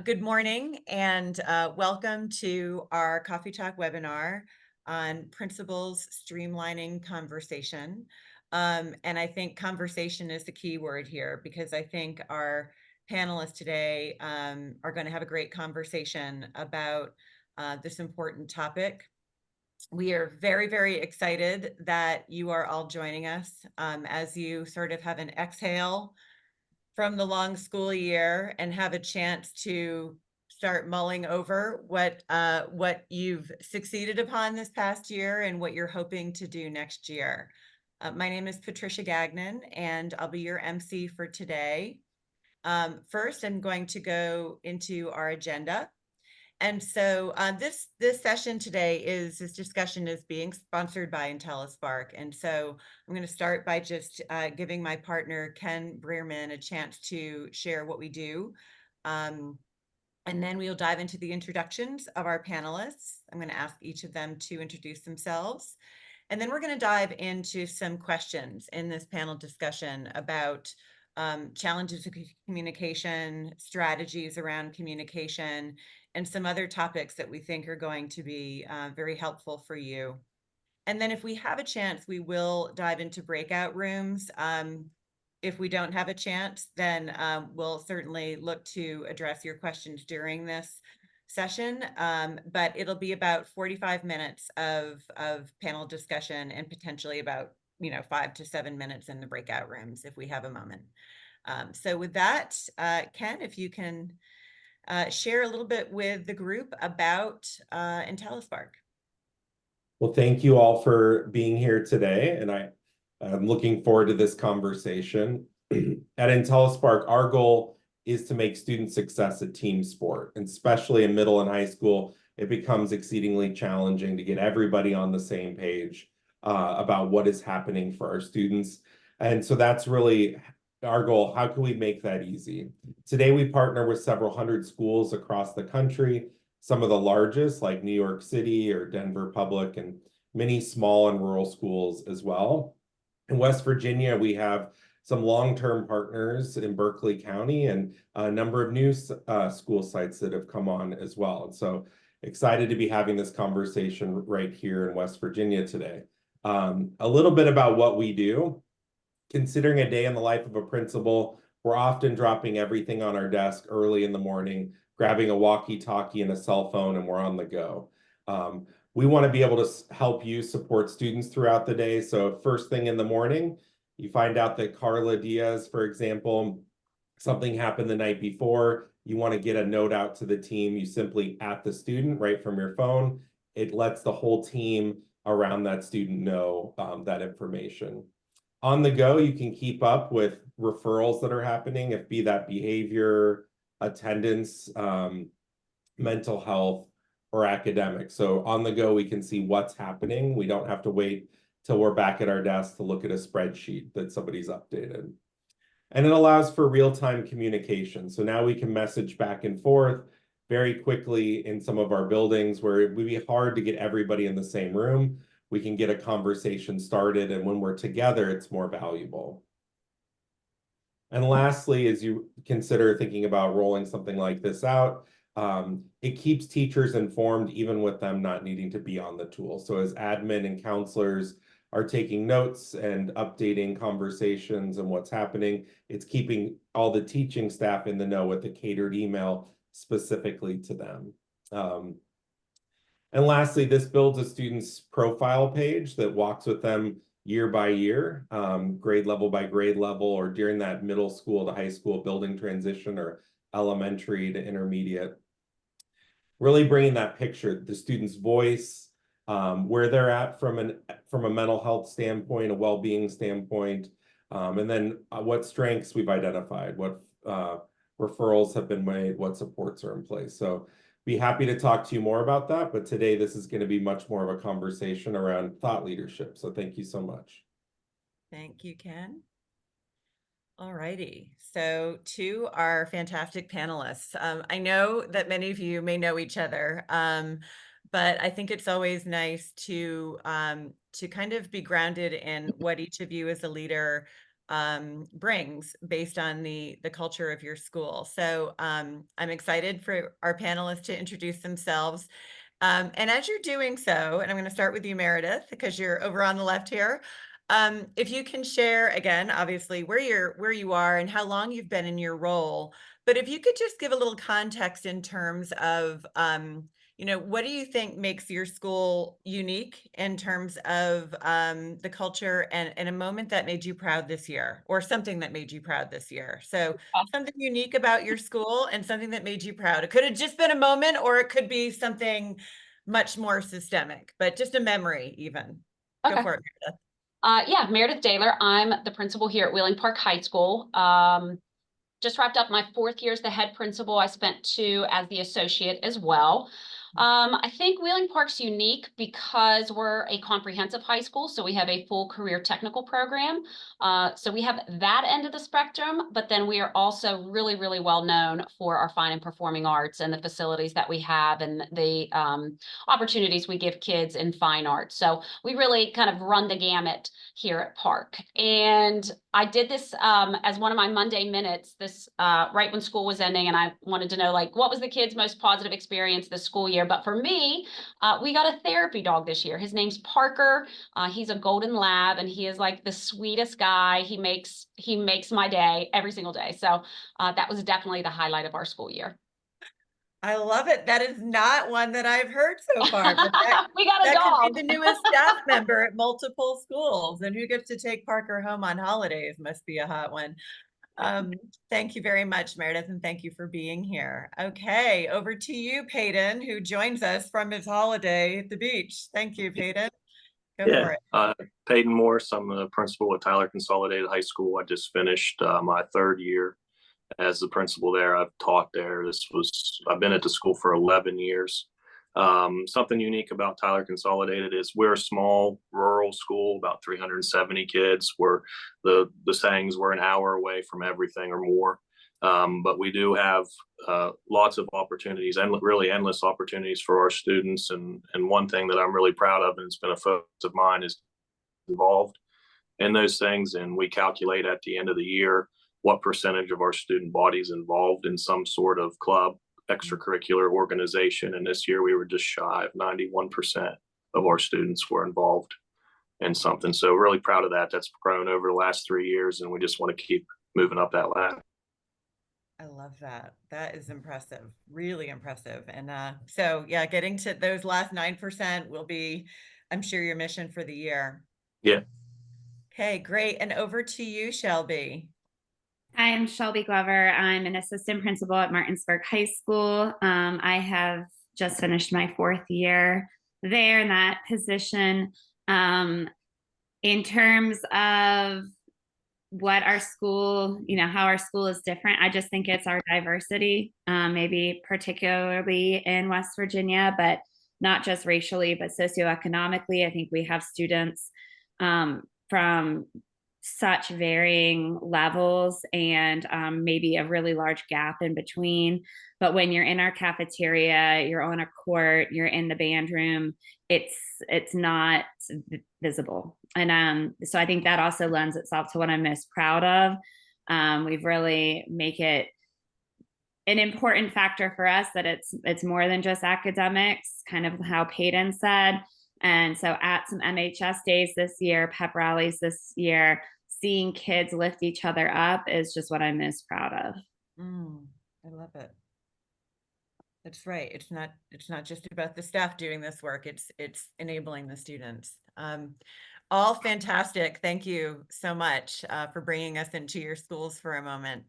Good morning and welcome to our Coffee Talk webinar on principles streamlining conversation. And I think conversation is the key word here because I think our panelists today are going to have a great conversation about this important topic. We are very, very excited that you are all joining us as you sort of have an exhale from the long school year and have a chance to start mulling over what you've succeeded upon this past year and what you're hoping to do next year. My name is Patricia Gagnon, and I'll be your MC for today. First, I'm going to go into our agenda. And so this session today this discussion is being sponsored by Intellispark. And so I'm going to start by just giving my partner, Ken Breerman, a chance to share what we do. And then we'll dive into the introductions of our panelists. I'm going to ask each of them to introduce themselves. And then we're going to dive into some questions in this panel discussion about challenges of communication, strategies around communication, and some other topics that we think are going to be very helpful for you. And then if we have a chance, we will dive into breakout rooms. If we don't have a chance, then we'll certainly look to address your questions during this session, but it'll be about 45 minutes of panel discussion and potentially about 5 to 7 minutes in the breakout rooms if we have a moment. So with that, Ken, if you can share a little bit with the group about Intellispark. Well, thank you all for being here today, and I'm looking forward to this conversation. At Intellispark, our goal is to make student success a team sport, and especially in middle and high school, it becomes exceedingly challenging to get everybody on the same page about what is happening for our students. And so that's really our goal. How can we make that easy? Today, we partner with several hundred schools across the country, some of the largest like New York City or Denver Public, and many small and rural schools as well. In West Virginia, we have some long-term partners in Berkeley County and a number of new school sites that have come on as well. And so excited to be having this conversation right here in West Virginia today. A little bit about what we do. Considering a day in the life of a principal, we're often dropping everything on our desk early in the morning, grabbing a walkie-talkie and a cell phone, and we're on the go. We want to be able to help you support students throughout the day. So first thing in the morning, you find out that Carla Diaz, for example, something happened the night before. You want to get a note out to the team. You simply at the student right from your phone. It lets the whole team around that student know that information. On the go, you can keep up with referrals that are happening, if be that behavior, attendance, mental health, or academics. So on the go, we can see what's happening. We don't have to wait till we're back at our desk to look at a spreadsheet that somebody's updated. And it allows for real-time communication. So now we can message back and forth very quickly in some of our buildings where it would be hard to get everybody in the same room. We can get a conversation started, and when we're together, it's more valuable. And lastly, as you consider thinking about rolling something like this out, it keeps teachers informed even with them not needing to be on the tool. So as admin and counselors are taking notes and updating conversations and what's happening, it's keeping all the teaching staff in the know with the catered email specifically to them. And lastly, this builds a student's profile page that walks with them year by year, grade level by grade level, or during that middle school to high school building transition or elementary to intermediate. Really bringing that picture, the student's voice, where they're at from a mental health standpoint, a well-being standpoint, and then what strengths we've identified, what referrals have been made, what supports are in place. So be happy to talk to you more about that, but today this is going to be much more of a conversation around thought leadership. So thank you so much. Thank you, Ken. All righty. So to our fantastic panelists, I know that many of you may know each other, but I think it's always nice to kind of be grounded in what each of you as a leader brings based on the culture of your school. So I'm excited for our panelists to introduce themselves. And as you're doing so, and I'm going to start with you, Meredith, because you're over on the left here. If you can share again, obviously where you are and how long you've been in your role, but if you could just give a little context in terms of, what do you think makes your school unique in terms of the culture and a moment that made you proud this year, or something that made you proud this year? So something unique about your school and something that made you proud. It could have just been a moment, or it could be something much more systemic, but just a memory even. Go Okay. for it, Meredith. Yeah, Meredith Daylor. I'm the principal here at Wheeling Park High School. Just wrapped up my 4th year as the head principal. I spent 2 as the associate as well. I think Wheeling Park's unique because we're a comprehensive high school, so we have a full career technical program. So we have that end of the spectrum, but then we are also really, really well known for our fine and performing arts and the facilities that we have and the opportunities we give kids in fine arts. So we really kind of run the gamut here at Park. And I did this as one of my Monday minutes this right when school was ending, and I wanted to know, like, what was the kids' most positive experience this school year. But for me, we got a therapy dog this year. His name's Parker. He's a golden lab, and he is like the sweetest guy. He makes my day every single day. So that was definitely the highlight of our school year. I love it. That is not one that I've heard so far, but We got a that could be dog. the newest staff member at multiple schools. And who gets to take Parker home on holidays must be a hot one. Thank you very much, Meredith, and thank you for being here. Okay, over to you, Peyton, who joins us from his holiday at the beach. Thank you, Peyton. Go for it. Peyton Morris. I'm the principal at Tyler Consolidated High School. I just finished my 3rd year as the principal there. I've taught there. I've been at the school for 11 years. Something unique about Tyler Consolidated is we're a small rural school, about 370 kids. The sayings we're an hour away from everything or more. But we do have lots of opportunities and really endless opportunities for our students. And one thing that I'm really proud of, and it's been a focus of mine, is involved in those things. And we calculate at the end of the year what percentage of our student body is involved in some sort of club, extracurricular organization. And this year we were just shy of 91% of our students were involved in something. So really proud of that. That's grown over the last 3 years, and we just want to keep moving up that ladder. I love that. That is impressive, really impressive. And so, yeah, getting to those last 9% will be, I'm sure, your mission for the year. Yeah. Okay, great. And over to you, Shelby. Hi, I'm Shelby Glover. I'm an assistant principal at Martinsburg High School. I have just finished my 4th year there in that position. In terms of what our school, how our school is different, I just think it's our diversity, maybe particularly in West Virginia, but not just racially, but socioeconomically. I think we have students from such varying levels and maybe a really large gap in between. But when you're in our cafeteria, you're on a court, you're in the band room, it's not visible. And so I think that also lends itself to what I'm most proud of. We've really make it an important factor for us that it's more than just academics, kind of how Peyton said. And so at some MHS days this year, pep rallies this year, seeing kids lift each other up is just what I'm most proud of. I love it. That's right. It's not just about the staff doing this work. It's enabling the students. All fantastic. Thank you so much for bringing us into your schools for a moment.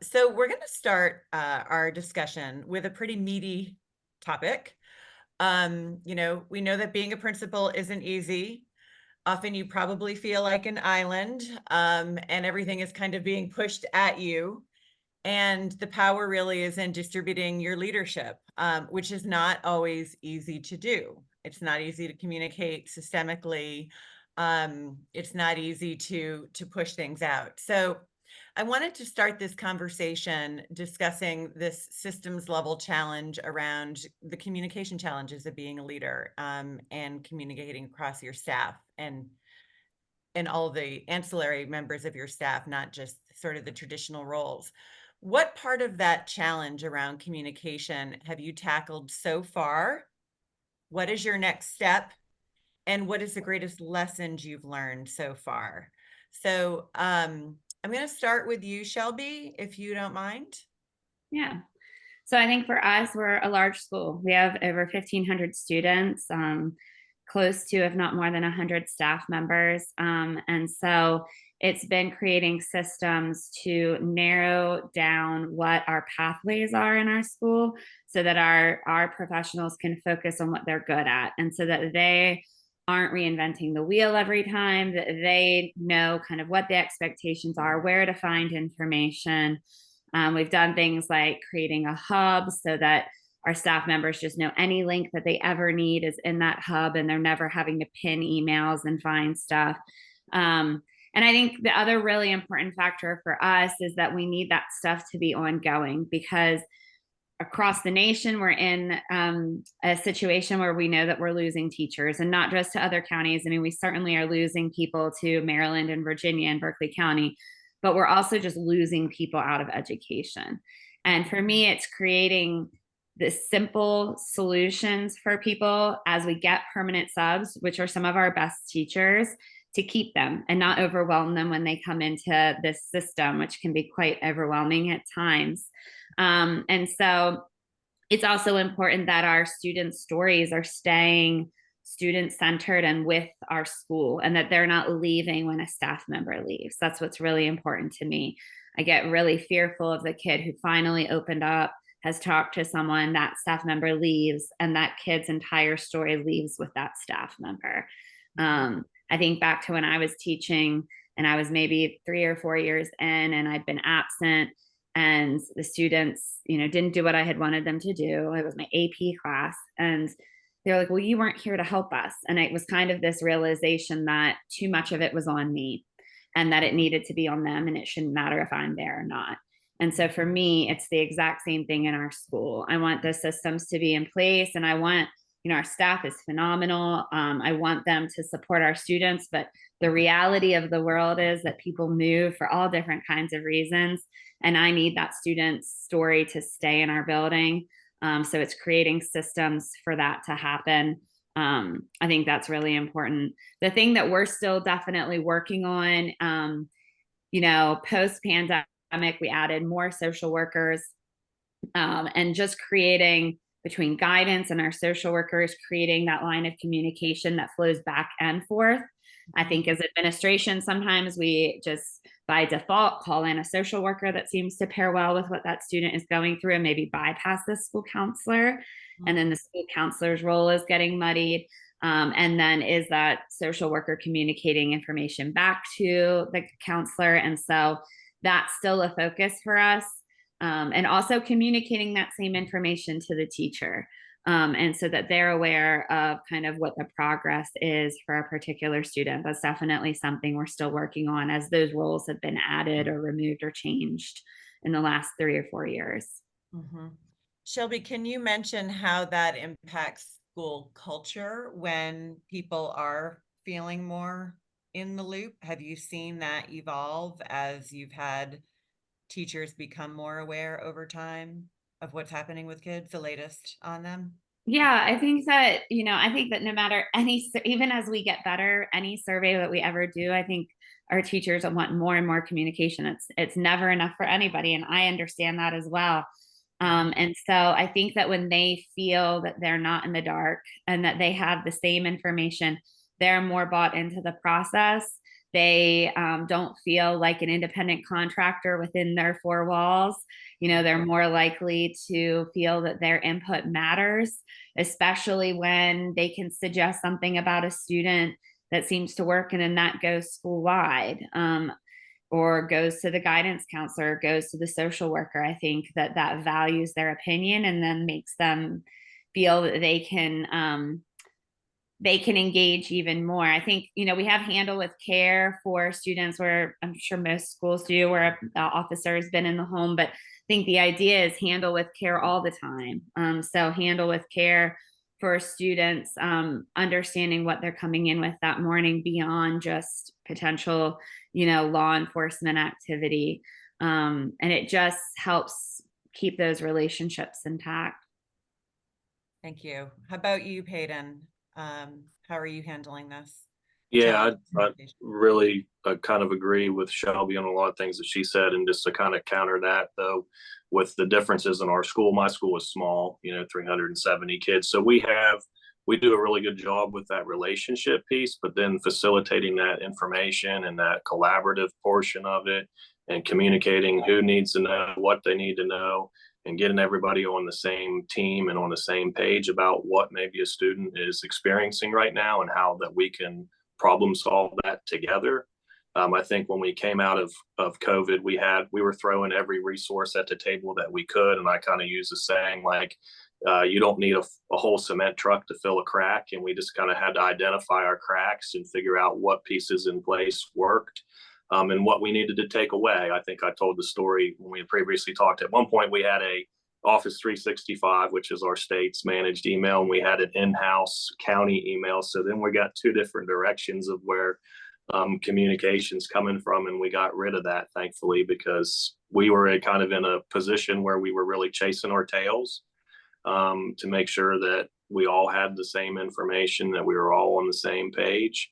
So we're going to start our discussion with a pretty meaty topic. We know that being a principal isn't easy. Often you probably feel like an island, and everything is kind of being pushed at you. And the power really is in distributing your leadership, which is not always easy to do. It's not easy to communicate systemically. It's not easy to push things out. So I wanted to start this conversation discussing this systems level challenge around the communication challenges of being a leader, and communicating across your staff. And and all the ancillary members of your staff, not just sort of the traditional roles. What part of that challenge around communication have you tackled so far? What is your next step? And what is the greatest lessons you've learned so far? So I'm going to start with you, Shelby, if you don't mind. Yeah. So I think for us, we're a large school. We have over 1,500 students, close to, if not more than 100 staff members. And so it's been creating systems to narrow down what our pathways are in our school so that our professionals can focus on what they're good at, and so that they aren't reinventing the wheel every time, that they know kind of what the expectations are, where to find information. We've done things like creating a hub so that our staff members just know any link that they ever need is in that hub, and they're never having to pin emails and find stuff. And I think the other really important factor for us is that we need that stuff to be ongoing, because across the nation, we're in a situation where we know that we're losing teachers, and not just to other counties. I mean, we certainly are losing people to Maryland and Virginia and Berkeley County, but we're also just losing people out of education. And for me, it's creating the simple solutions for people as we get permanent subs, which are some of our best teachers, to keep them and not overwhelm them when they come into this system, which can be quite overwhelming at times. And so it's also important that our students' stories are staying student-centered and with our school, and that they're not leaving when a staff member leaves. That's what's really important to me. I get really fearful of the kid who finally opened up, has talked to someone, that staff member leaves, and that kid's entire story leaves with that staff member. I think back to when I was teaching, and I was maybe 3 or 4 years in, and I'd been absent, and the students, didn't do what I had wanted them to do. It was my AP class, and they were like, well, you weren't here to help us. And it was kind of this realization that too much of it was on me, and that it needed to be on them, and it shouldn't matter if I'm there or not. And so for me, it's the exact same thing in our school. I want the systems to be in place, and I want, our staff is phenomenal. I want them to support our students, but the reality of the world is that people move for all different kinds of reasons. And I need that student's story to stay in our building. So it's creating systems for that to happen. I think that's really important. The thing that we're still definitely working on, post-pandemic, we added more social workers, and just creating, between guidance and our social workers, creating that line of communication that flows back and forth. I think as administration, sometimes we just by default call in a social worker that seems to pair well with what that student is going through, and maybe bypass the school counselor. And then the school counselor's role is getting muddied. And then is that social worker communicating information back to the counselor? And so that's still a focus for us. And also communicating that same information to the teacher, and so that they're aware of kind of what the progress is for a particular student. That's definitely something we're still working on, as those roles have been added or removed or changed in the last 3 or 4 years. Mm-hmm. Shelby, can you mention how that impacts school culture when people are feeling more in the loop? Have you seen that evolve as you've had teachers become more aware over time of what's happening with kids, the latest on them? Yeah, I think that, no matter even as we get better, any survey that we ever do, I think our teachers want more and more communication. It's never enough for anybody. And I understand that as well. And so I think that when they feel that they're not in the dark, and that they have the same information, they're more bought into the process. They don't feel like an independent contractor within their 4 walls. They're more likely to feel that their input matters, especially when they can suggest something about a student that seems to work, and then that goes school-wide, or goes to the guidance counselor, goes to the social worker. I think that values their opinion, and then makes them feel that they can engage even more. I think, we have Handle with Care for students, where I'm sure most schools do, where the officer has been in the home, but I think the idea is Handle with Care all the time. So Handle with Care for students, understanding what they're coming in with that morning beyond just potential, law enforcement activity. And it just helps keep those relationships intact. Thank you. How about you, Peyton? How are you handling this? Yeah, I really kind of agree with Shelby on a lot of things that she said. And just to kind of counter that, though, with the differences in our school, my school is small, 370 kids. So we do a really good job with that relationship piece, but then facilitating that information and that collaborative portion of it and communicating who needs to know what they need to know and getting everybody on the same team and on the same page about what maybe a student is experiencing right now and how that we can problem solve that together. I think when we came out of COVID, we were throwing every resource at the table that we could. And I kind of use the saying like, you don't need a whole cement truck to fill a crack. And we just kind of had to identify our cracks and figure out what pieces in place worked and what we needed to take away. I think I told the story when we had previously talked. At one point, we had a Office 365, which is our state's managed email, and we had an in-house county email. So then we got two different directions of where communications coming from, and we got rid of that, thankfully, because we were kind of in a position where we were really chasing our tails to make sure that we all had the same information, that we were all on the same page.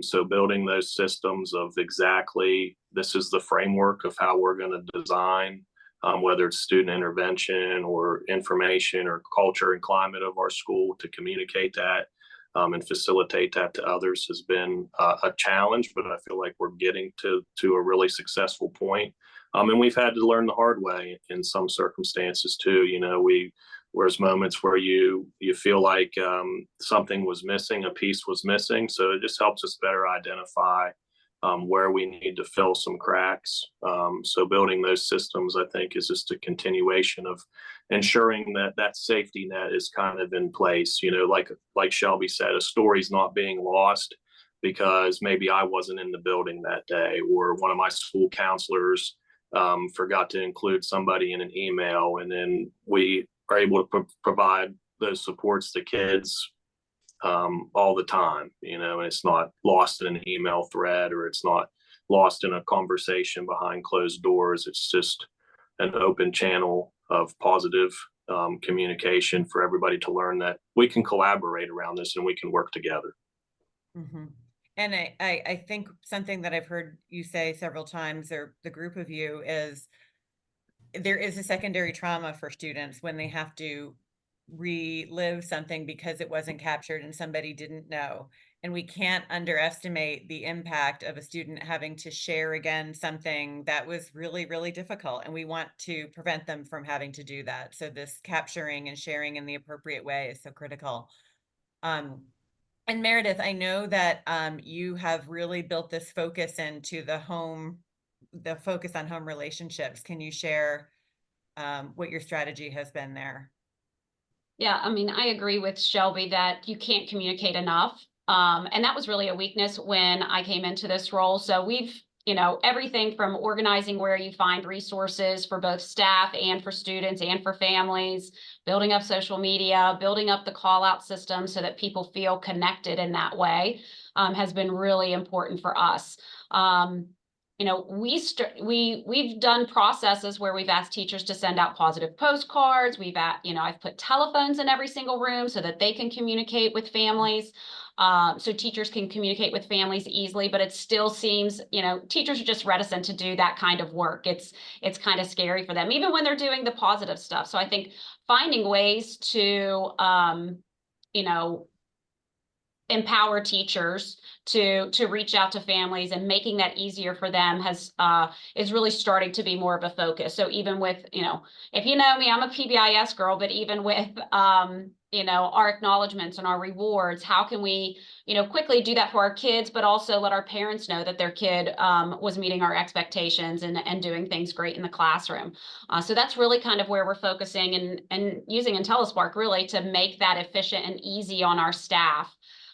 So building those systems of exactly this is the framework of how we're going to design, whether it's student intervention or information or culture and climate of our school, to communicate that and facilitate that to others has been a challenge, but I feel like we're getting to a really successful point. And we've had to learn the hard way in some circumstances too. Where's moments where you feel like something was missing, a piece was missing. So it just helps us better identify where we need to fill some cracks. So building those systems, I think, is just a continuation of ensuring that safety net is kind of in place. Like Shelby said, a story's not being lost because maybe I wasn't in the building that day, or one of my school counselors forgot to include somebody in an email, and then we are able to provide those supports to kids all the time, and it's not lost in an email thread, or it's not lost in a conversation behind closed doors. It's just an open channel of positive communication for everybody to learn that we can collaborate around this and we can work together. Mm-hmm. And I think something that I've heard you say several times, or the group of you, is there is a secondary trauma for students when they have to relive something because it wasn't captured and somebody didn't know. And we can't underestimate the impact of a student having to share again something that was really, really difficult. And we want to prevent them from having to do that. So this capturing and sharing in the appropriate way is so critical. And Meredith, I know that you have really built this focus into the focus on home relationships. Can you share what your strategy has been there? Yeah, I mean, I agree with Shelby that you can't communicate enough. And that was really a weakness when I came into this role. So we've, everything from organizing where you find resources for both staff and for students and for families, building up social media, building up the call out system so that people feel connected in that way has been really important for us. We've done processes where we've asked teachers to send out positive postcards. I've put telephones in every single room so that they can communicate with families. So teachers can communicate with families easily, but it still seems, teachers are just reticent to do that kind of work. It's kind of scary for them, even when they're doing the positive stuff. So I think finding ways to, empower teachers to reach out to families and making that easier for them is really starting to be more of a focus. So even with, if you know me, I'm a PBIS girl, but even with, our acknowledgments and our rewards, how can we, quickly do that for our kids, but also let our parents know that their kid was meeting our expectations and doing things great in the classroom. So that's really kind of where we're focusing and using Intellispark really to make that efficient and easy on our staff.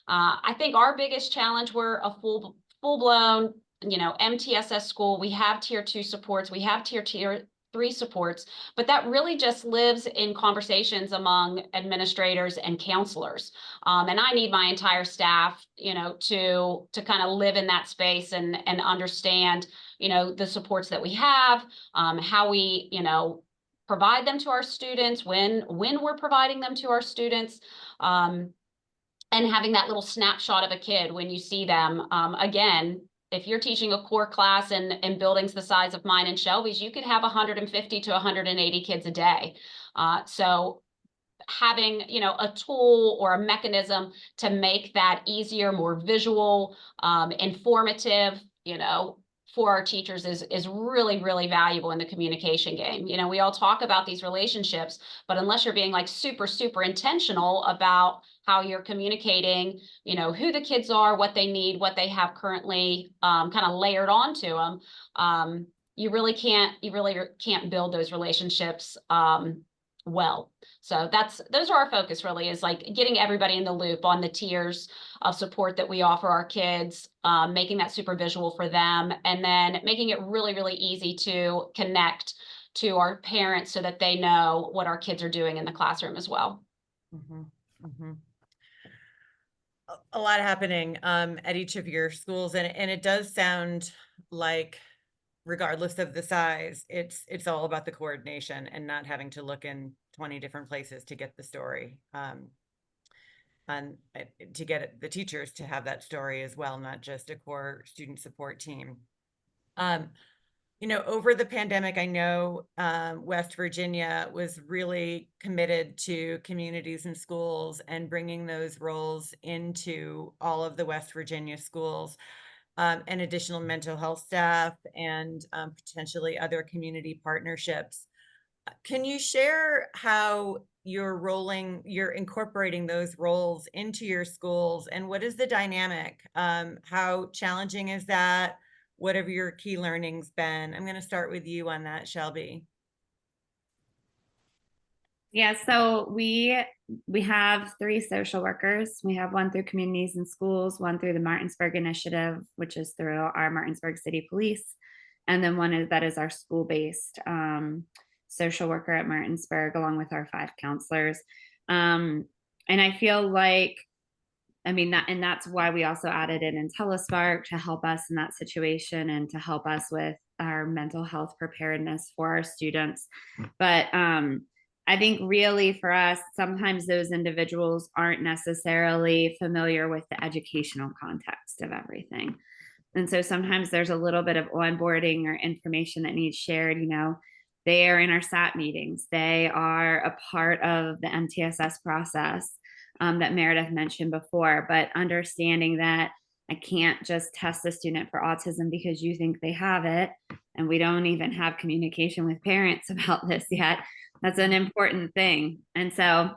I think our biggest challenge, we're a full-blown, MTSS school. We have tier 2 supports. We have tier three supports, but that really just lives in conversations among administrators and counselors. And I need my entire staff, to kind of live in that space and understand, the supports that we have, how we, provide them to our students, when we're providing them to our students, and having that little snapshot of a kid when you see them. Again, if you're teaching a core class in buildings the size of mine and Shelby's, you could have 150 to 180 kids a day. So having, a tool or a mechanism to make that easier, more visual, informative, for our teachers is really, really valuable in the communication game. We all talk about these relationships, but unless you're being like super, super intentional about how you're communicating, who the kids are, what they need, what they have currently kind of layered onto them, you really can't build those relationships well. So those are our focus, really, is like getting everybody in the loop on the tiers of support that we offer our kids, making that super visual for them, and then making it really, really easy to connect to our parents so that they know what our kids are doing in the classroom as well. Mm-hmm. Mm-hmm. A lot happening at each of your schools, and it does sound like, regardless of the size, it's all about the coordination and not having to look in 20 different places to get the story, and to get the teachers to have that story as well, not just a core student support team. Over the pandemic, I know West Virginia was really committed to communities and schools and bringing those roles into all of the West Virginia schools, and additional mental health staff and potentially other community partnerships. Can you share how you're incorporating those roles into your schools, and what is the dynamic? How challenging is that? What have your key learnings been? I'm going to start with you on that, Shelby. Yeah, so we have 3 social workers. We have one through Communities and Schools, one through the Martinsburg Initiative, which is through our Martinsburg City Police, and then one that is our school-based social worker at Martinsburg, along with our 5 counselors. And I feel like, that's why we also added in Intellispark to help us in that situation and to help us with our mental health preparedness for our students. But I think really for us, sometimes those individuals aren't necessarily familiar with the educational context of everything. And so sometimes there's a little bit of onboarding or information that needs shared. They are in our SAT meetings. They are a part of the MTSS process that Meredith mentioned before, but understanding that I can't just test the student for autism because you think they have it, and we don't even have communication with parents about this yet. That's an important thing. And so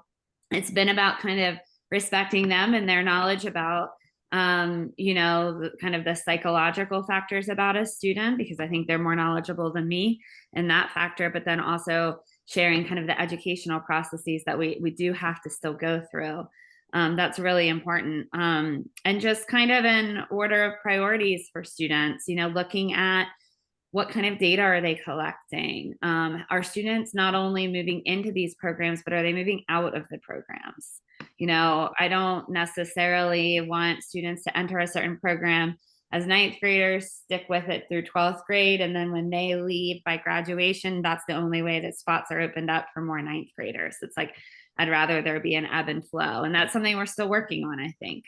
it's been about kind of respecting them and their knowledge about, kind of the psychological factors about a student, because I think they're more knowledgeable than me in that factor, but then also sharing kind of the educational processes that we do have to still go through. That's really important. And just kind of in order of priorities for students, looking at what kind of data are they collecting? Are students not only moving into these programs, but are they moving out of the programs? I don't necessarily want students to enter a certain program as 9th graders, stick with it through 12th grade, and then when they leave by graduation, that's the only way that spots are opened up for more 9th graders. It's like, I'd rather there be an ebb and flow. And that's something we're still working on, I think.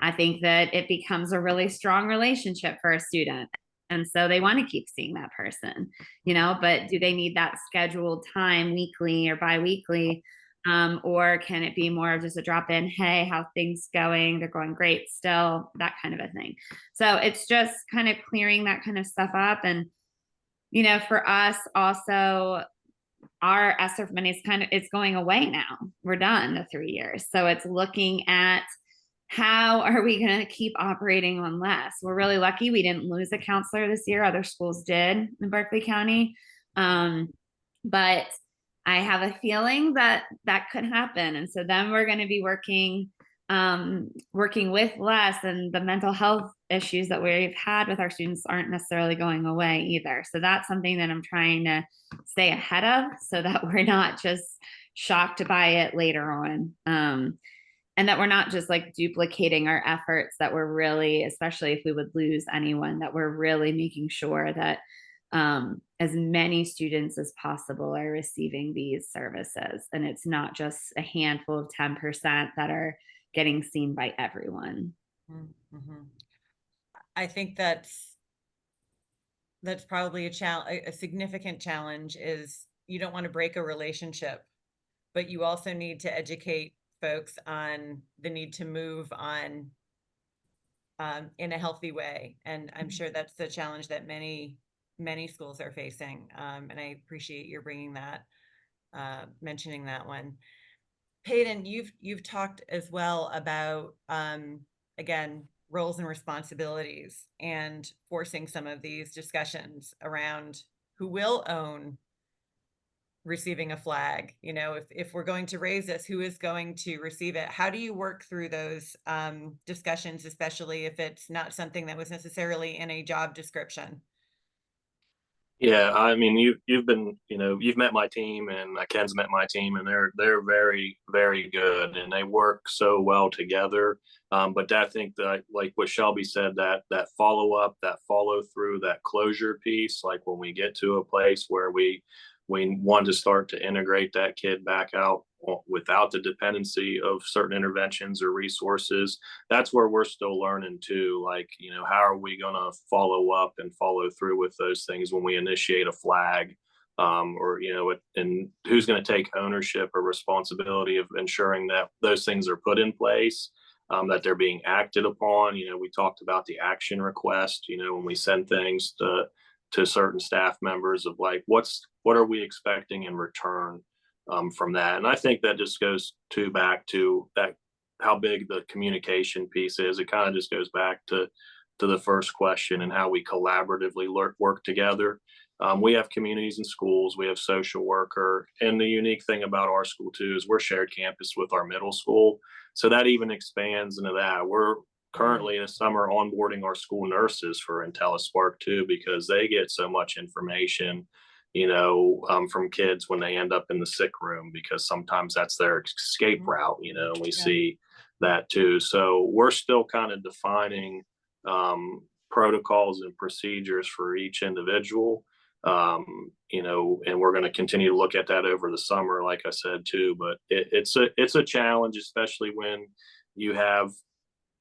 I think that it becomes a really strong relationship for a student. And so they want to keep seeing that person, but do they need that scheduled time weekly or bi-weekly? Or can it be more of just a drop in, hey, how things going? They're going great still, that kind of a thing. So it's just kind of clearing that kind of stuff up. And, for us also, our ESSER money it's going away now. We're done the 3 years. So it's looking at how are we going to keep operating on less? We're really lucky we didn't lose a counselor this year. Other schools did in Berkeley County. But I have a feeling that could happen. And so then we're going to be working with less, and the mental health issues that we've had with our students aren't necessarily going away either. So that's something that I'm trying to stay ahead of so that we're not just shocked by it later on. And that we're not just like duplicating our efforts, that we're really, especially if we would lose anyone, that we're really making sure that as many students as possible are receiving these services. And it's not just a handful of 10% that are getting seen by everyone. Mm-hmm. I think that's probably a significant challenge. Is you don't want to break a relationship, but you also need to educate folks on the need to move on in a healthy way. And I'm sure that's the challenge that many schools are facing. And I appreciate your bringing that, mentioning that one. Peyton, you've talked as well about, again, roles and responsibilities and forcing some of these discussions around who will own receiving a flag. You know, if we're going to raise this, who is going to receive it? How do you work through those discussions, especially if it's not something that was necessarily in a job description? Yeah, I mean, you've been, you've met my team, and Ken's met my team, and they're very, very good, and they work so well together. But I think that, like what Shelby said, that follow up, that follow through, that closure piece, like when we get to a place where we want to start to integrate that kid back out without the dependency of certain interventions or resources, that's where we're still learning too. Like, how are we going to follow up and follow through with those things when we initiate a flag, or, and who's going to take ownership or responsibility of ensuring that those things are put in place, that they're being acted upon. We talked about the action request, when we send things to certain staff members of like, what are we expecting in return from that? And I think that just goes back to that, how big the communication piece is. It kind of just goes back to the first question and how we collaboratively work together. We have communities and schools, we have social worker, and the unique thing about our school too is we're shared campus with our middle school. So that even expands into that. We're currently in the summer onboarding our school nurses for Intellispark too, because they get so much information, from kids when they end up in the sick room, because sometimes that's their escape route, we see that too. So we're still kind of defining protocols and procedures for each individual, and we're going to continue to look at that over the summer, like I said too. But it's a challenge, especially when you have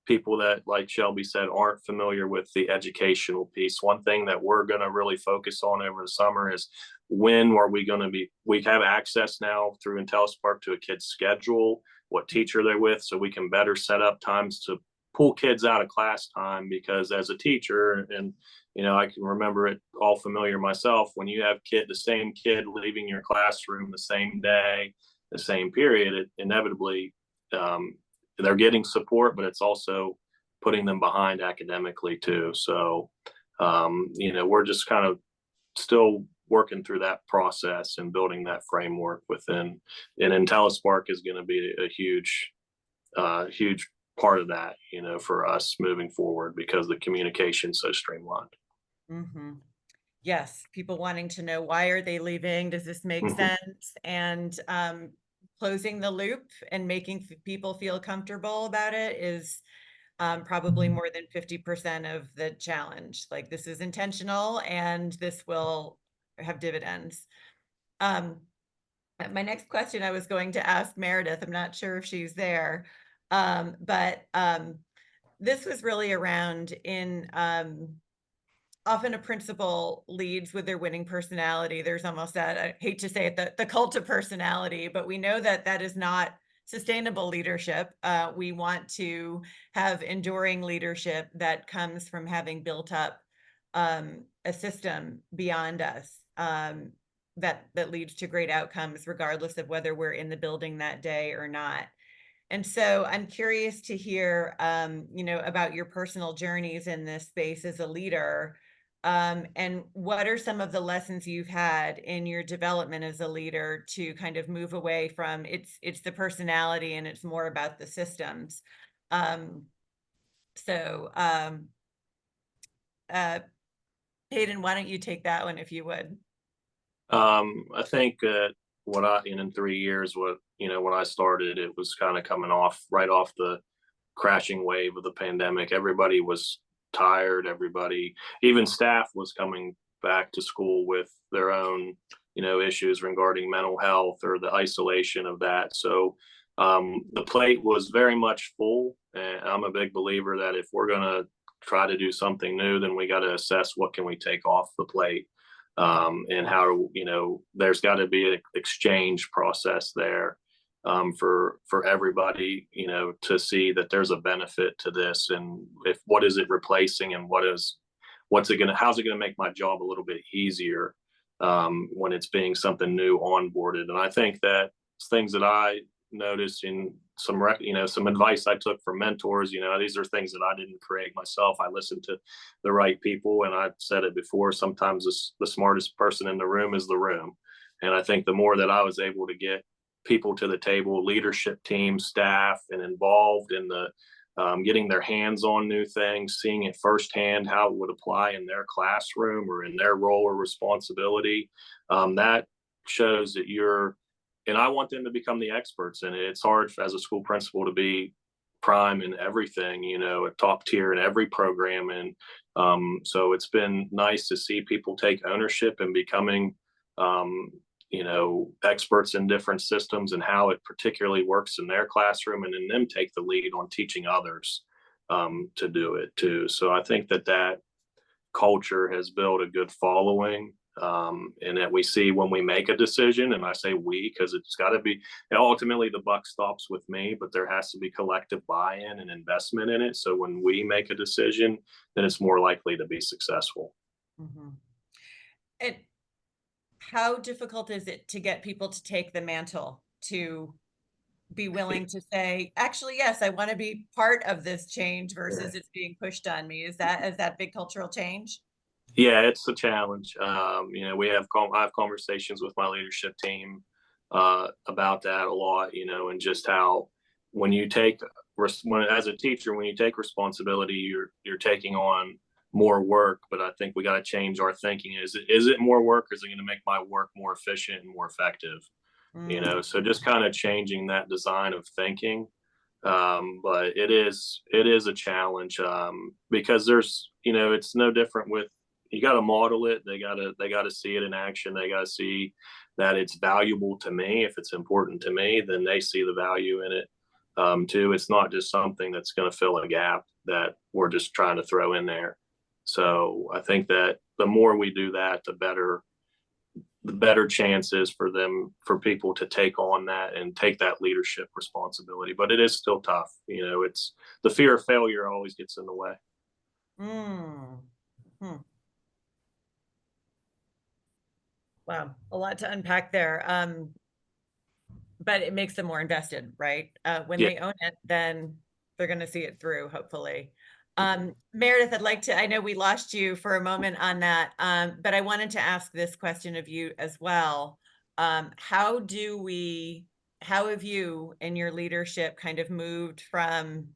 people that, like Shelby said, aren't familiar with the educational piece. One thing that we're going to really focus on over the summer is when are we going to we have access now through Intellispark to a kid's schedule, what teacher they're with, so we can better set up times to pull kids out of class time. Because as a teacher, and I can remember it all familiar myself, when you have the same kid leaving your classroom the same day, the same period, it inevitably, they're getting support, but it's also putting them behind academically too. So, we're just kind of still working through that process and building that framework within. And Intellispark is going to be a huge part of that, for us moving forward, because the communication's so streamlined. Mm-hmm. Yes, people wanting to know, why are they leaving? Does this make sense? And closing the loop and making people feel comfortable about it is probably more than 50% of the challenge. Like, this is intentional and this will have dividends. My next question I was going to ask Meredith, I'm not sure if she's there, but this was really around often a principal leads with their winning personality. There's almost that, I hate to say it, the cult of personality, but we know that that is not sustainable leadership. We want to have enduring leadership that comes from having built up a system beyond us that leads to great outcomes, regardless of whether we're in the building that day or not. And so I'm curious to hear, about your personal journeys in this space as a leader. And what are some of the lessons you've had in your development as a leader to kind of move away from it's the personality and it's more about the systems. Hayden, why don't you take that one if you would? I think in 3 years, when I started, it was kind of coming right off the crashing wave of the pandemic. Everybody was tired. Everybody, even staff, was coming back to school with their own, issues regarding mental health or the isolation of that. So the plate was very much full. And I'm a big believer that if we're going to try to do something new, then we got to assess what can we take off the plate. And how, there's got to be an exchange process there for everybody, to see that there's a benefit to this, and what is it replacing, and how's it gonna make my job a little bit easier when it's being something new onboarded. And I think that things that I noticed in some advice I took from mentors, these are things that I didn't create myself. I listened to the right people, and I've said it before, sometimes the smartest person in the room is the room. And I think the more that I was able to get people to the table, leadership team, staff, and involved in the getting their hands on new things, seeing it firsthand, how it would apply in their classroom or in their role or responsibility, that shows that and I want them to become the experts. And it's hard as a school principal to be prime in everything, a top tier in every program. And so it's been nice to see people take ownership and becoming, experts in different systems and how it particularly works in their classroom, and then them take the lead on teaching others to do it too. So I think that culture has built a good following, and that we see when we make a decision, and I say we because it's got to be, ultimately the buck stops with me, but there has to be collective buy-in and investment in it. So when we make a decision, then it's more likely to be successful. Mm-hmm. And how difficult is it to get people to take the mantle, to be willing to say, actually, yes, I want to be part of this change versus it's being pushed on me? Is that big cultural change? Yeah, it's a challenge. I have conversations with my leadership team about that a lot, and just how when you as a teacher, when you take responsibility, you're taking on more work. But I think we got to change our thinking. Is it more work, or is it going to make my work more efficient and more effective? So just kind of changing that design of thinking. But it is a challenge because there's, it's no different with, you got to model it. They got to see it in action. They got to see that it's valuable to me. If it's important to me, then they see the value in it too. It's not just something that's going to fill a gap that we're just trying to throw in there. So I think that the more we do that, the better chances for people to take on that and take that leadership responsibility. But it is still tough. It's the fear of failure always gets in the way. Wow, a lot to unpack there. But it makes them more invested, right? When they own it, then they're going to see it through, hopefully. Meredith, I know we lost you for a moment on that, but I wanted to ask this question of you as well. How have you in your leadership kind of moved from,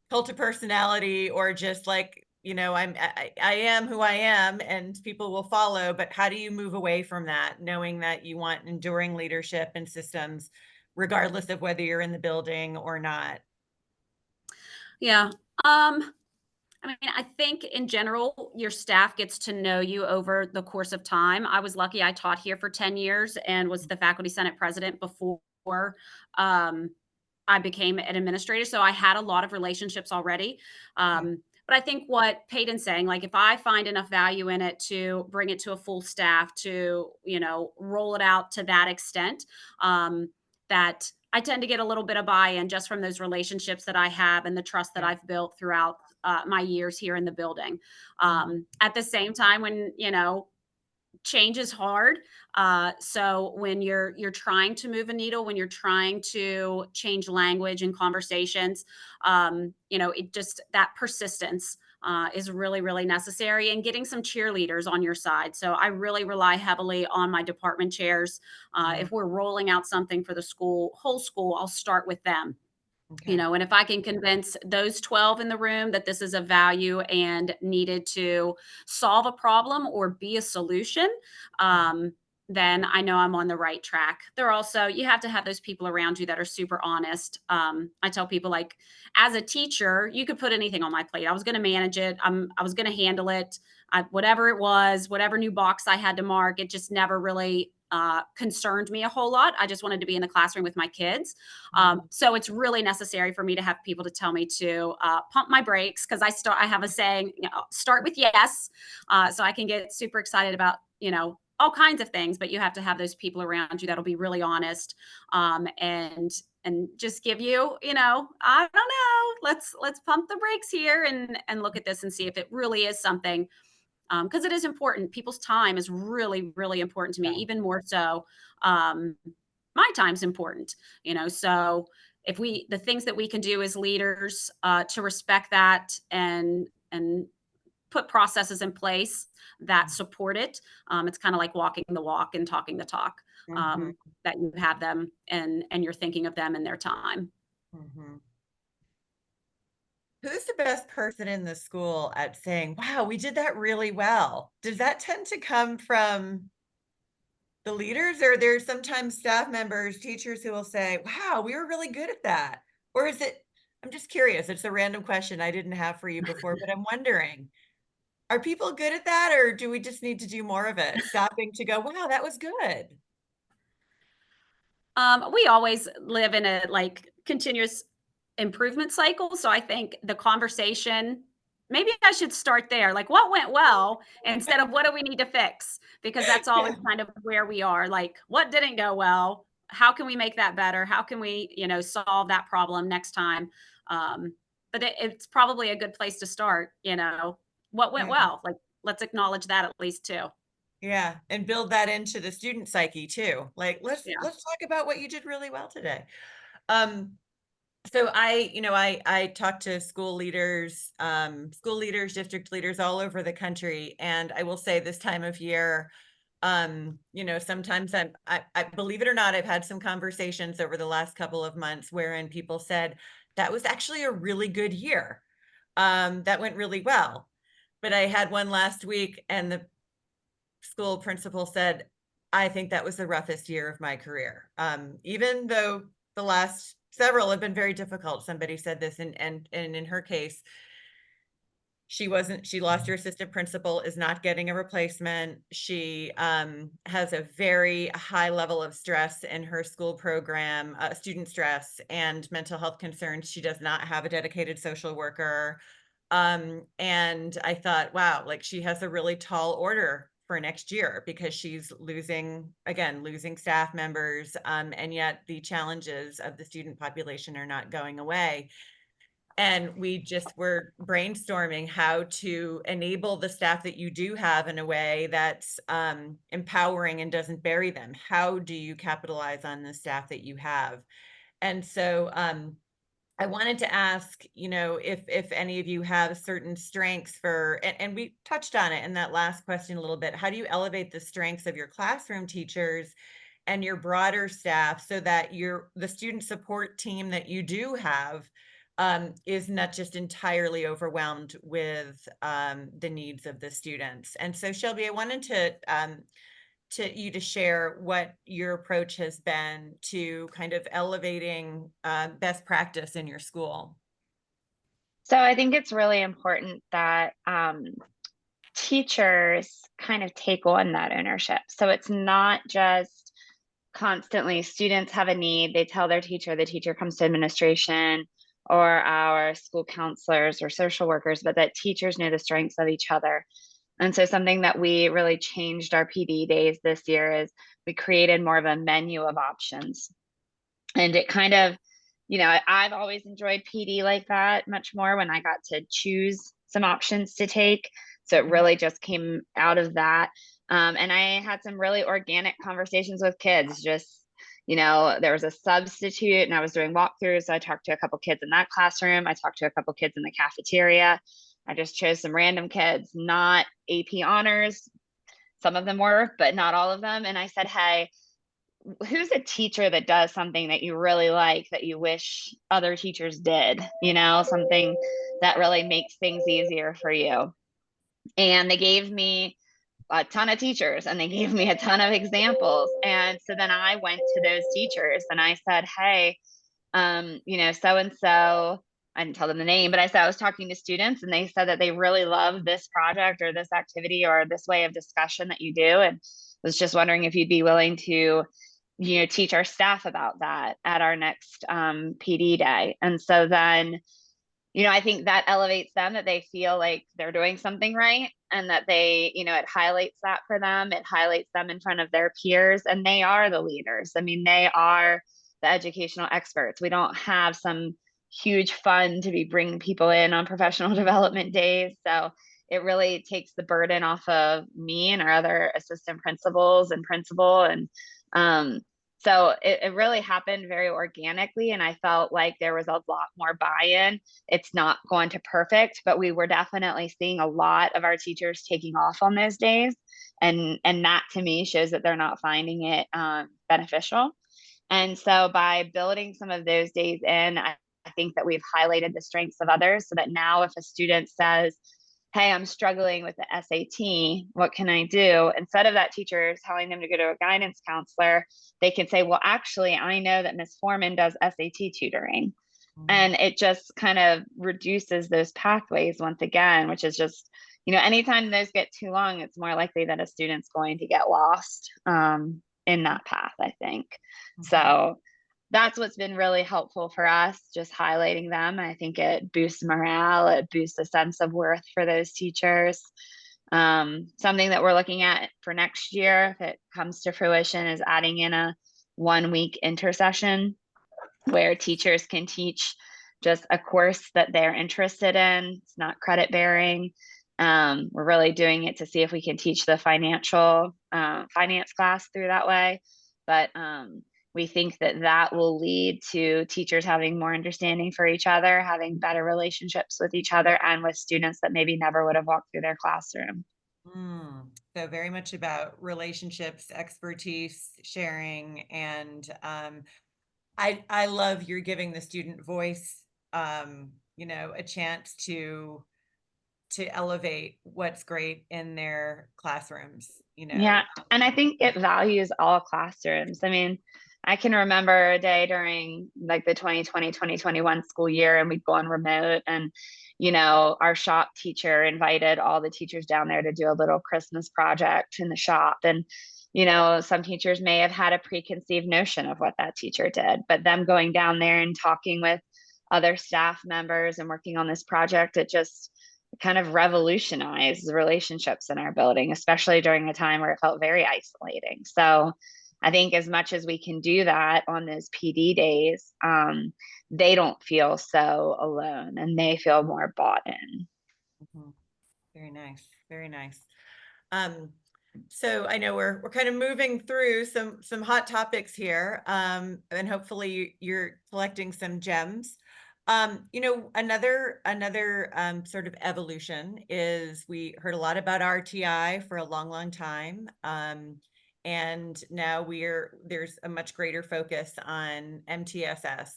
cult of personality, or just like, I am who I am and people will follow, but how do you move away from that, knowing that you want enduring leadership and systems, regardless of whether you're in the building or not? Yeah. I think in general, your staff gets to know you over the course of time. I was lucky. I taught here for 10 years and was the faculty senate president before I became an administrator. So I had a lot of relationships already. But I think what Peyton's saying, like if I find enough value in it to bring it to a full staff, to, roll it out to that extent, that I tend to get a little bit of buy-in just from those relationships that I have and the trust that I've built throughout my years here in the building. At the same time, when, change is hard. So when you're trying to move a needle, when you're trying to change language and conversations, it just, that persistence is really, really necessary, and getting some cheerleaders on your side. So I really rely heavily on my department chairs. If we're rolling out something for the whole school, I'll start with them. Okay. You know, and if I can convince those 12 in the room that this is a value and needed to solve a problem or be a solution, then I know I'm on the right track. They're also, you have to have those people around you that are super honest. I tell people, like, as a teacher, you could put anything on my plate. I was going to manage it. I was going to handle it. Whatever it was, whatever new box I had to mark, it just never really concerned me a whole lot. I just wanted to be in the classroom with my kids. So it's really necessary for me to have people to tell me to pump my brakes, because I have a saying, you know, start with yes. So I can get super excited about, you know, all kinds of things, but you have to have those people around you that'll be really honest, and just give you, you know, I don't know, let's pump the brakes here and look at this and see if it really is something, because it is important. People's time is really, really important to me, Yeah. even more so. My time's important, you know. So if the things that we can do as leaders to respect that and put processes in place that support it, it's kind of like walking the walk and talking the talk. Mhm. That you have them and you're thinking of them and their time. Mhm. Who's the best person in the school at saying, "Wow, we did that really well"? Does that tend to come from the leaders, or there's sometimes staff members, teachers who will say, "Wow, we were really good at that"? Or is it, I'm just curious, it's a random question I didn't have for you before, but I'm wondering, are people good at that, or do we just need to do more of it? Stopping to go, "Wow, that was good." We always live in a, like, continuous improvement cycle. So I think the conversation, maybe I should start there. Like, what went well instead of what do we need to fix? Because that's always Yeah. kind of where we are. Like, what didn't go well? How can we make that better? How can we, you know, solve that problem next time? But it's probably a good place to start. You know, what went Yeah. well? Like, let's acknowledge that at least too. Yeah, and build that into the student psyche too. Like, Yeah. let's talk about what you did really well today. Um, so I talk to school leaders, district leaders all over the country, and I will say this time of year, sometimes I believe it or not, I've had some conversations over the last couple of months wherein people said that was actually a really good year. That went really well. But I had one last week, and the school principal said, "I think that was the roughest year of my career." Even though the last several have been very difficult, somebody said this, and in her case, she lost her assistant principal, is not getting a replacement. She has a very high level of stress in her school program, student stress and mental health concerns. She does not have a dedicated social worker. And I thought, wow, like, she has a really tall order for next year, because she's losing staff members, and yet the challenges of the student population are not going away. And we just were brainstorming how to enable the staff that you do have in a way that's empowering and doesn't bury them. How do you capitalize on the staff that you have? And so I wanted to ask, if any of you have certain strengths and we touched on it in that last question a little bit. How do you elevate the strengths of your classroom teachers and your broader staff so that the student support team that you do have is not just entirely overwhelmed with the needs of the students? And so, Shelby, I wanted to share what your approach has been to kind of elevating best practice in your school. So I think it's really important that teachers kind of take on that ownership. So it's not just constantly students have a need, they tell their teacher, the teacher comes to administration or our school counselors or social workers, but that teachers know the strengths of each other. And so something that we really changed our PD days this year is we created more of a menu of options. And it kind of, I've always enjoyed PD like that much more when I got to choose some options to take. So it really just came out of that. And I had some really organic conversations with kids. Just, there was a substitute and I was doing walkthroughs. So I talked to a couple kids in that classroom. I talked to a couple kids in the cafeteria. I just chose some random kids, not AP honors. Some of them were, but not all of them. And I said, hey, who's a teacher that does something that you really like that you wish other teachers did, something that really makes things easier for you. And they gave me a ton of teachers and they gave me a ton of examples. And so then I went to those teachers and I said, hey, so and so, I didn't tell them the name, but I said I was talking to students and they said that they really love this project or this activity or this way of discussion that you do. And was just wondering if you'd be willing to, teach our staff about that at our next PD day. And so then, I think that elevates them, that they feel like they're doing something right and that they, it highlights that for them. It highlights them in front of their peers, and they are the leaders. I mean, they are the educational experts. We don't have some huge fund to be bringing people in on professional development days. So it really takes the burden off of me and our other assistant principals and principal. And so it really happened very organically. And I felt like there was a lot more buy-in. It's not going to perfect, but we were definitely seeing a lot of our teachers taking off on those days. And that to me shows that they're not finding it beneficial. And so by building some of those days in, I think that we've highlighted the strengths of others so that now if a student says, hey, I'm struggling with the SAT, what can I do? Instead of that teacher telling them to go to a guidance counselor, they can say, well, actually, I know that Ms. Foreman does SAT tutoring. And it just kind of reduces those pathways once again, which is just, anytime those get too long, it's more likely that a student's going to get lost in that path, I think. So that's what's been really helpful for us, just highlighting them. I think it boosts morale, it boosts a sense of worth for those teachers. Something that we're looking at for next year, if it comes to fruition, is adding in a 1-week intersession where teachers can teach just a course that they're interested in. It's not credit bearing. We're really doing it to see if we can teach the financial finance class through that way. But we think that that will lead to teachers having more understanding for each other, having better relationships with each other and with students that maybe never would have walked through their classroom. So very much about relationships, expertise, sharing, and I love you're giving the student voice, a chance to elevate what's great in their classrooms, Yeah. And I think it values all classrooms. I mean, I can remember a day during like the 2020, 2021 school year, and we'd go on remote and, our shop teacher invited all the teachers down there to do a little Christmas project in the shop. And, some teachers may have had a preconceived notion of what that teacher did, but them going down there and talking with other staff members and working on this project, it just kind of revolutionized the relationships in our building, especially during a time where it felt very isolating. So I think as much as we can do that on those PD days, they don't feel so alone and they feel more bought in. Very nice. Very nice. So I know we're kind of moving through some hot topics here, and hopefully you're collecting some gems. Another sort of evolution is we heard a lot about RTI for a long time. And now there's a much greater focus on MTSS.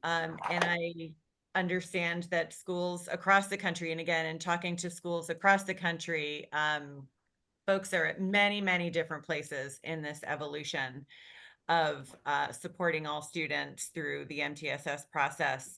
And I understand that schools across the country, and again, in talking to schools across the country, folks are at many, many different places in this evolution of supporting all students through the MTSS process.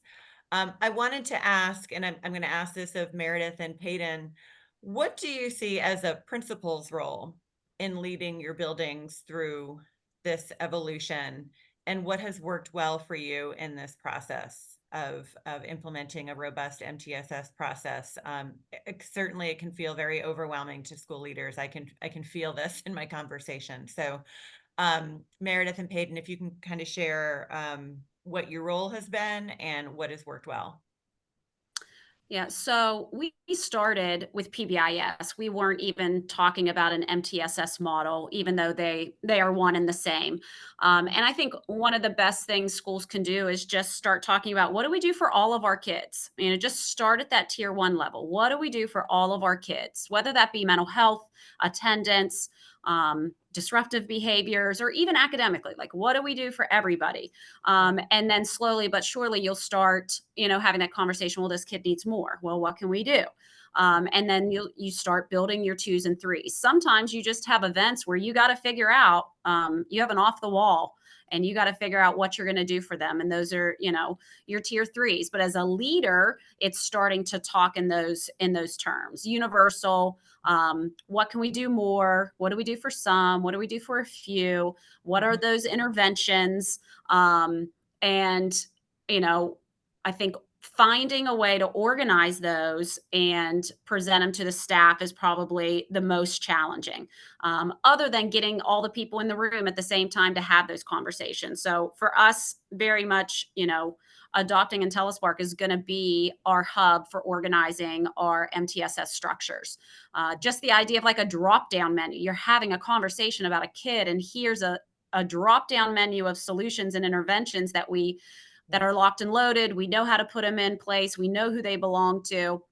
I wanted to ask, and I'm going to ask this of Meredith and Peyton, what do you see as a principal's role in leading your buildings through this evolution, and what has worked well for you in this process of implementing a robust MTSS process? Certainly it can feel very overwhelming to school leaders. I can feel this in my conversation. So Meredith and Peyton, if you can kind of share what your role has been and what has worked well. Yeah, so we started with PBIS. We weren't even talking about an MTSS model, even though they are one and the same. And I think one of the best things schools can do is just start talking about what do we do for all of our kids? Just start at that tier 1 level. What do we do for all of our kids, whether that be mental health, attendance, disruptive behaviors, or even academically, like what do we do for everybody? And then slowly but surely you'll start, having that conversation. Well, this kid needs more. Well, what can we do? And then you start building your 2s and 3s. Sometimes you just have events where you got to figure out, you have an off the wall, and you got to figure out what you're going to do for them. And those are, your tier 3s. But as a leader, it's starting to talk in those terms. Universal. What can we do more? What do we do for some? What do we do for a few? What are those interventions? And, I think finding a way to organize those and present them to the staff is probably the most challenging, other than getting all the people in the room at the same time to have those conversations. So for us, very much, adopting Intellispark is going to be our hub for organizing our MTSS structures. Just the idea of like a drop-down menu. You're having a conversation about a kid, and here's a drop-down menu of solutions and interventions that are locked and loaded. We know how to put them in place. We know who they belong to.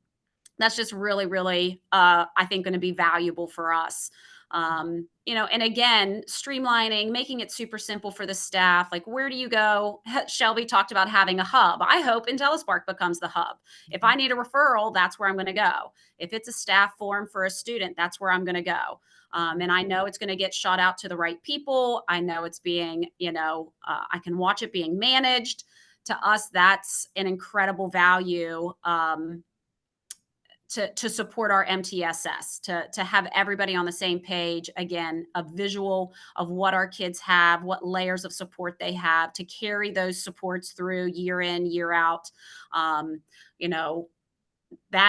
That's just really, really, I think, going to be valuable for us. And again, streamlining, making it super simple for the staff. Like, where do you go? Shelby talked about having a hub. I hope Intellispark becomes the hub. If I need a referral, that's where I'm going to go. If it's a staff form for a student, that's where I'm going to go. And I know it's going to get shot out to the right people. I know it's being, I can watch it being managed. To us, that's an incredible value to support our MTSS, to have everybody on the same page. Again, a visual of what our kids have, what layers of support they have, to carry those supports through year in, year out. That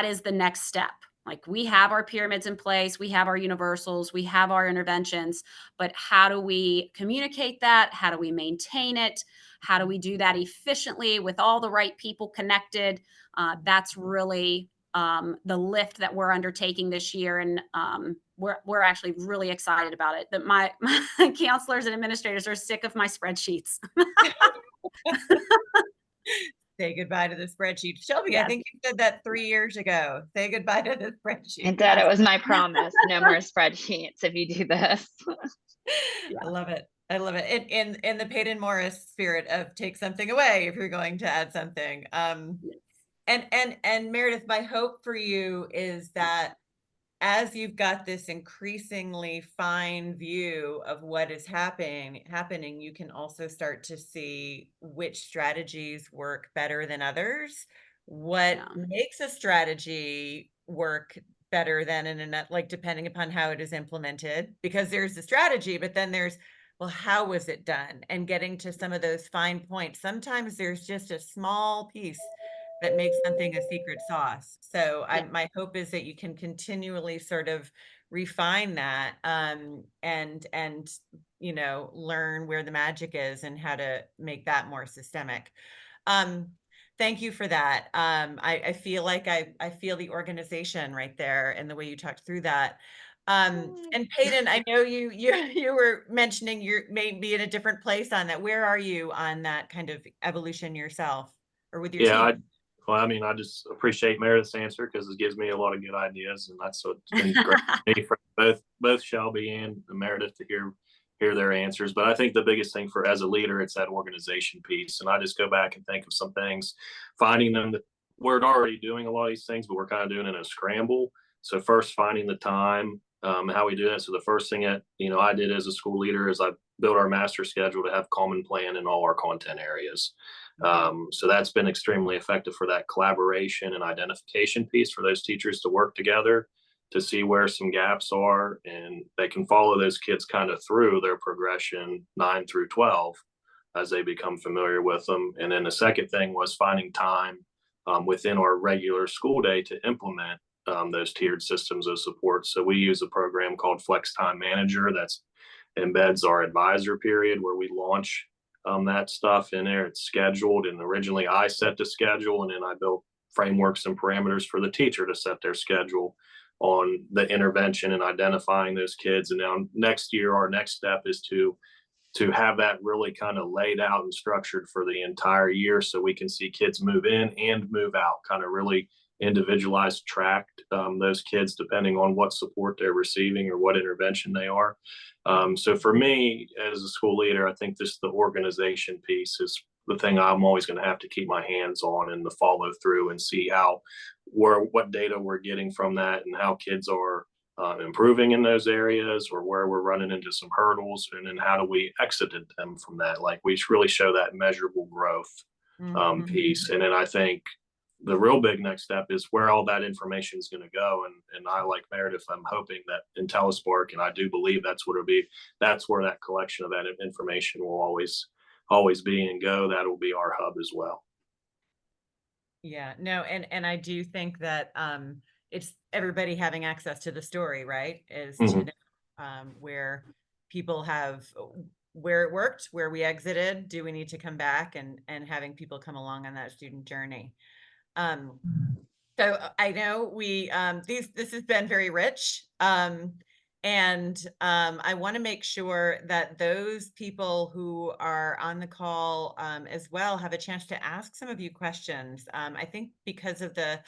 is the next step. Like, we have our pyramids in place, we have our universals, we have our interventions, but how do we communicate that? How do we maintain it? How do we do that efficiently with all the right people connected? That's really the lift that we're undertaking this year. And we're actually really excited about it. That my counselors and administrators are sick of my spreadsheets. Say goodbye to the spreadsheet. Shelby, Yes. I think you said that 3 years ago. Say goodbye to the spreadsheet. And Dad, it was my promise. No more spreadsheets if you do this. I love it. I love it. In the Peyton Morris spirit of take something away if you're going to add something. And Meredith, my hope for you is that as you've got this increasingly fine view of what is happening, you can also start to see which strategies work better than others, what makes a strategy work better than another, like depending upon how it is implemented, because there's the strategy, but then there's, well, how was it done? And getting to some of those fine points. Sometimes there's just a small piece that makes something a secret sauce. So my hope is that you can continually sort of refine that, and learn where the magic is and how to make that more systemic. Thank you for that. I feel like I feel the organization right there and the way you talked through that. And Peyton, I know you were mentioning you may be in a different place on that. Where are you on that kind of evolution yourself, or with your team? I just appreciate Meredith's answer, because it gives me a lot of good ideas, and that's what's been great for me, for both Shelby and Meredith, to hear their answers. But I think the biggest thing as a leader, it's that organization piece. And I just go back and think of some things, finding them that we're already doing a lot of these things, but we're kind of doing it in a scramble. So first, finding the time, how we do that. So the first thing that I did as a school leader is I built our master schedule to have common plan in all our content areas. So that's been extremely effective for that collaboration and identification piece for those teachers to work together to see where some gaps are, and they can follow those kids kind of through their progression 9 through 12 as they become familiar with them. And then the second thing was finding time within our regular school day to implement those tiered systems of support. So we use a program called Flex Time Manager that's embeds our advisor period, where we launch that stuff in there. It's scheduled, and originally I set the schedule, and then I built frameworks and parameters for the teacher to set their schedule on the intervention and identifying those kids. And now next year, our next step is to have that really kind of laid out and structured for the entire year, so we can see kids move in and move out, kind of really individualized track those kids depending on what support they're receiving or what intervention they are. So for me as a school leader, I think the organization piece is the thing I'm always going to have to keep my hands on, and the follow through and see what data we're getting from that and how kids are improving in those areas, or where we're running into some hurdles, and then how do we exit them from that. Like, we really show that measurable growth piece. And then I think the real big next step is where all that information is going to go. And I, like Meredith, I'm hoping that Intellispark, and I do believe that's what it'll be, that's where that collection of that information will always be and go. That'll be our hub as well. Yeah, no, and I do think that it's everybody having access to the story, right? Is to know where people have, where it worked, where we exited, do we need to come back, and having people come along on that student journey. So I know this has been very rich. And I want to make sure that those people who are on the call as well have a chance to ask some of you questions. I think because of the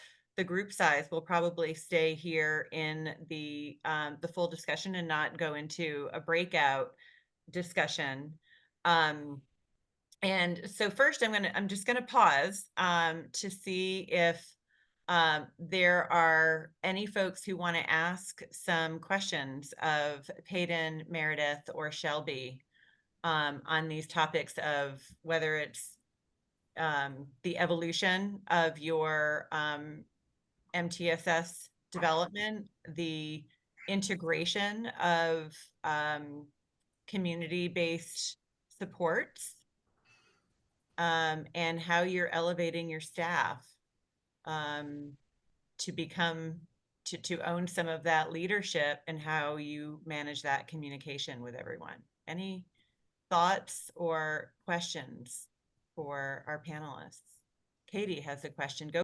group size, we'll probably stay here in the full discussion and not go into a breakout discussion. And so first I'm just gonna pause to see if there are any folks who want to ask some questions of Peyton, Meredith, or Shelby on these topics of whether it's the evolution of your MTSS development, the integration of community-based supports, and how you're elevating your staff to become, to own some of that leadership, and how you manage that communication with everyone. Any thoughts or questions for our panelists? Katie has a question. Go.